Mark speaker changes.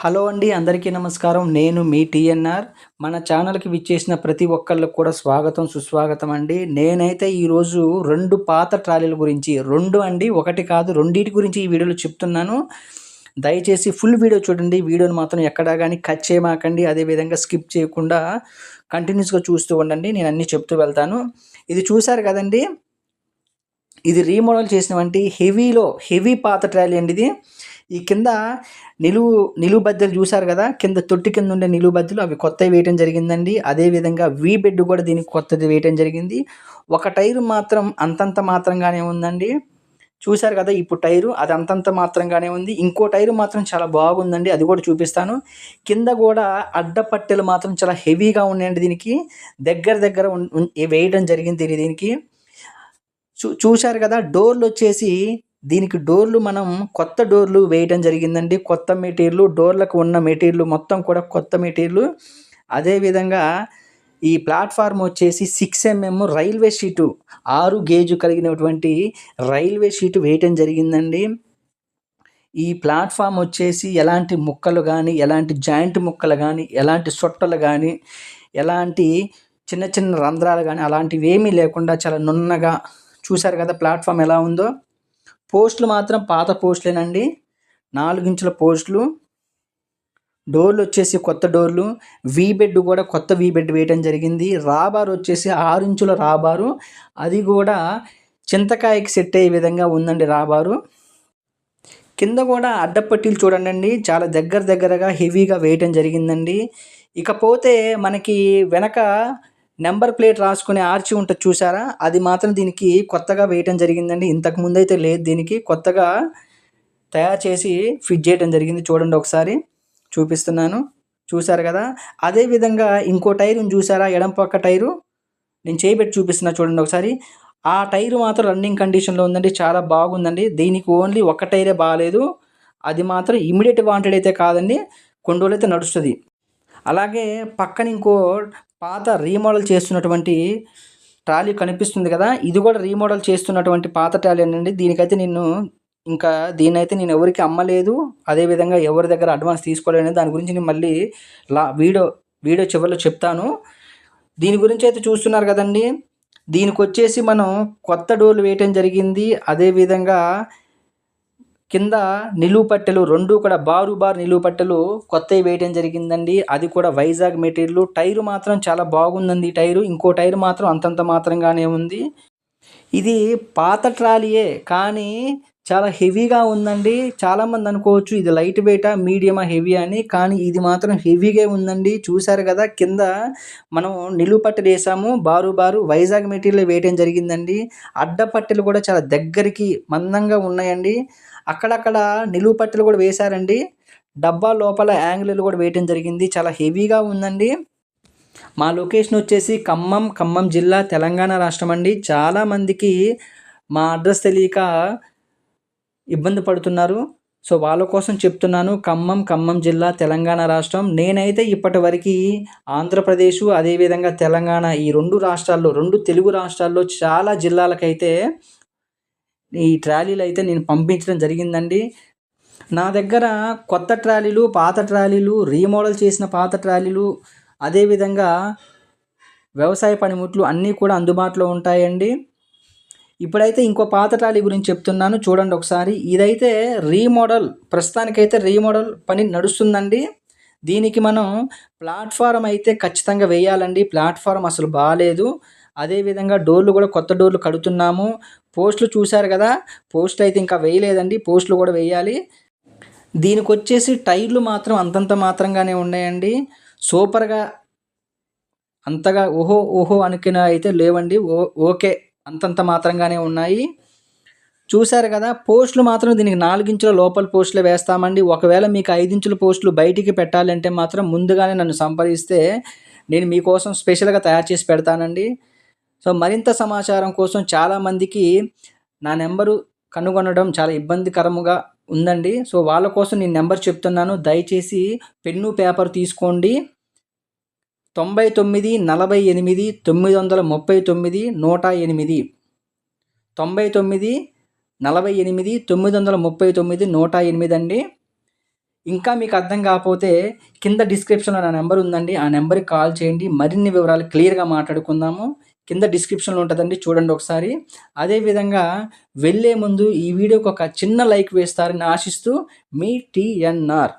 Speaker 1: Hello అండి, అందరికీ నమస్కారం. నేను మీ టీఎన్ఆర్. మన ఛానల్‌కి విచ్చేసిన ప్రతి ఒక్కళ్ళకి కూడా స్వాగతం, సుస్వాగతం అండి. నేనైతే ఈరోజు 2 పాత ట్రాలీల గురించి 2 అండి, 1 కాదు రెండిటి గురించి ఈ వీడియోలో చెప్తున్నాను. దయచేసి ఫుల్ వీడియో చూడండి. వీడియోని మాత్రం ఎక్కడా గాని కట్ చేయమాకండి. అదేవిధంగా స్కిప్ చేయకుండా కంటిన్యూస్‌గా చూస్తూ ఉండండి. నేను అన్నీ చెప్తూ వెళ్తాను. ఇది చూసారు కదండీ! ఇది రీమోడల్ చేసినవంటి హెవీ పాత ట్రాలీ అండి ఇది. ఈ కింద నిలువు బద్దలు చూసారు కదా! కింద తొట్టి కింద ఉండే నిలువు బద్దలు అవి కొత్తవి వేయటం జరిగిందండి. అదేవిధంగా బెడ్ కూడా దీనికి కొత్తది వేయటం జరిగింది. ఒక టైరు మాత్రం అంతంత మాత్రంగానే ఉందండి. చూసారు కదా! ఇప్పుడు టైరు అది అంతంత మాత్రంగానే ఉంది. ఇంకో టైరు మాత్రం చాలా బాగుందండి. అది కూడా చూపిస్తాను. కింద కూడా అడ్డపట్టెలు మాత్రం చాలా హెవీగా ఉన్నాయండి దీనికి. దగ్గర వేయడం జరిగింది దీనికి. చూశారు కదా! దీనికి డోర్లు మనం కొత్త డోర్లు వేయడం జరిగిందండి. కొత్త మెటీరియల్ డోర్లకు ఉన్న మెటీరియల్ మొత్తం కూడా కొత్త మెటీరియల్. అదేవిధంగా ఈ ప్లాట్‌ఫార్మ్ వచ్చేసి 6 రైల్వే షీటు 6 గేజ్ కలిగినటువంటి రైల్వే షీటు వేయటం జరిగిందండి. ఈ ప్లాట్‌ఫార్మ్ వచ్చేసి ఎలాంటి ముక్కలు గానీ, ఎలాంటి జాయింట్ ముక్కలు గానీ, ఎలాంటి సొట్టలు గానీ, ఎలాంటి చిన్న రంధ్రాలు గానీ అలాంటివేమీ లేకుండా చాలా నున్నగా చూశారు కదా ప్లాట్‌ఫార్మ్ ఎలా ఉందో. పోస్టులు మాత్రం పాత పోస్టులేనండి. 4 ఇంచుల పోస్టులు. డోర్లు వచ్చేసి కొత్త డోర్లు. బెడ్ కూడా కొత్త బెడ్ వేయటం జరిగింది. రాబార్ వచ్చేసి 6 ఇంచుల రాబారు. అది కూడా చింతకాయకి సెట్ అయ్యే విధంగా ఉందండి రాబారు. కింద కూడా అడ్డపట్టీలు చూడండండి. చాలా దగ్గరగా హెవీగా వేయటం జరిగిందండి. ఇకపోతే మనకి వెనక నంబర్ ప్లేట్ రాసుకునే ఆర్చి ఉంటది చూసారా? అది మాత్రం దీనికి కొత్తగా వేయటం జరిగిందండి. ఇంతకు ముందైతే లేదు దీనికి. కొత్తగా తయారు చేసి ఫిట్ చేయటం జరిగింది. చూడండి ఒకసారి చూపిస్తున్నాను. చూసారు కదా! అదే విధంగా ఇంకో టైరుని చూసారా? ఎడమ పక్క టైరు. నేను చేయి పెట్టి చూపిస్తున్నా చూడండి ఒకసారి. ఆ టైరు మాత్రం రన్నింగ్ కండిషన్‌లో ఉందండి. చాలా బాగుందండి. దీనికి ఓన్లీ ఒక టైరే బాలేదు. అది మాత్రం ఇమ్మీడియేట్ వాంటెడ్ అయితే కాదండి. కొన్ని రోజులైతే నడుస్తది. అలాగే పక్కన ఇంకో పాత రీమోడల్ చేస్తున్నటువంటి ట్రాలీ కనిపిస్తుంది కదా! ఇది కూడా రీమోడల్ చేస్తున్నటువంటి పాత ట్రాలీనేనండి. దీన్నైతే నేను ఎవరికీ అమ్మలేదు. అదేవిధంగా ఎవరి దగ్గర అడ్వాన్స్ తీసుకోలేను. దాని గురించి నేను మళ్ళీ వీడియో చివరిలో చెప్తాను. దీని గురించి అయితే చూస్తున్నారు కదండీ! దీనికొచ్చేసి మనం కొత్త డోర్లు వేయటం జరిగింది. అదేవిధంగా కింద నిలువు పట్టెలు 2 కూడా బారు నిలువు పట్టెలు కొత్తవి వేయటం జరిగిందండి. అది కూడా వైజాగ్ మెటీరియల్. టైరు మాత్రం చాలా బాగుందండి ఈ టైరు. ఇంకో టైరు మాత్రం అంతంత మాత్రంగానే ఉంది. ఇది పాత ట్రాలీయే కానీ చాలా హెవీగా ఉందండి. చాలామంది అనుకోవచ్చు ఇది లైట్ వెయిటా, మీడియమా, హెవీ అని. కానీ ఇది మాత్రం హెవీగే ఉందండి. చూసారు కదా! కింద మనం నిలువు పట్టెలేసాము. బారు వైజాగ్ మెటీరియల్ వేయటం జరిగిందండి. అడ్డపట్టెలు కూడా చాలా దగ్గరికి మందంగా ఉన్నాయండి. అక్కడక్కడ నిలువు పట్టెలు కూడా వేశారండి. డబ్బా లోపల యాంగిల్‌లు కూడా వేయటం జరిగింది. చాలా హెవీగా ఉందండి. మా లొకేషన్ వచ్చేసి ఖమ్మం జిల్లా, తెలంగాణ రాష్ట్రం అండి. చాలామందికి మా అడ్రస్ తెలియక ఇబ్బంది పడుతున్నారు. సో, వాళ్ళ కోసం చెప్తున్నాను. ఖమ్మం జిల్లా, తెలంగాణ రాష్ట్రం. నేనైతే ఇప్పటివరకి ఆంధ్రప్రదేశ్ అదేవిధంగా తెలంగాణ ఈ 2 రాష్ట్రాల్లో 2 తెలుగు రాష్ట్రాల్లో చాలా జిల్లాలకైతే ఈ ట్రాలీలైతే నేను పంపించడం జరిగిందండి. నా దగ్గర కొత్త ట్రాలీలు, పాత ట్రాలీలు, రీమోడల్ చేసిన పాత ట్రాలీలు, అదేవిధంగా వ్యవసాయ పనిముట్లు అన్నీ కూడా అందుబాటులో ఉంటాయండి. ఇప్పుడైతే ఇంకో పాత ట్రాలీ గురించి చెప్తున్నాను చూడండి ఒకసారి. ఇదైతే ప్రస్తుతానికైతే రీమోడల్ పని నడుస్తుందండి. దీనికి మనం ప్లాట్‌ఫార్మ్ అయితే ఖచ్చితంగా వేయాలండి. ప్లాట్‌ఫార్మ్ అసలు బాలేదు. అదేవిధంగా డోర్లు కూడా కొత్త డోర్లు కడుతున్నాము. పోస్టులు చూసారు కదా! పోస్టులు అయితే ఇంకా వేయలేదండి. పోస్టులు కూడా వేయాలి. దీనికొచ్చేసి టైర్లు మాత్రం అంతంత మాత్రంగానే ఉన్నాయండి. సూపర్‌గా అంతగా ఓహో అనుకునేవి అయితే లేవండి. ఓకే. అంతంత మాత్రంగానే ఉన్నాయి. చూసారు కదా! పోస్టులు మాత్రం దీనికి 4 ఇంచుల లోపల పోస్టులే వేస్తామండి. ఒకవేళ మీకు 5 ఇంచుల పోస్టులు బయటికి పెట్టాలంటే మాత్రం ముందుగానే నన్ను సంప్రదిస్తే నేను మీకోసం స్పెషల్‌గా తయారు చేసి పెడతానండి. సో, మరింత సమాచారం కోసం చాలామందికి నా నెంబరు కనుగొనడం చాలా ఇబ్బందికరముగా ఉందండి. సో, వాళ్ళ కోసం నేను నెంబర్ చెప్తున్నాను. దయచేసి పెన్ను, పేపర్ తీసుకోండి. 99 48 939 108 99 48 939 108 అండి. ఇంకా మీకు అర్థం కాకపోతే కింద డిస్క్రిప్షన్‌లో నా నంబర్ ఉందండి. ఆ నంబర్‌కి కాల్ చేయండి. మరిన్ని వివరాలు క్లియర్‌గా మాట్లాడుకుందాము. కింద డిస్క్రిప్షన్‌లో ఉంటదండి చూడండి ఒకసారి. అదే విధంగా వెళ్ళే ముందు ఈ వీడియోకి ఒక చిన్న లైక్ వేస్తారని ఆశిస్తూ మీ టీఎన్ఆర్.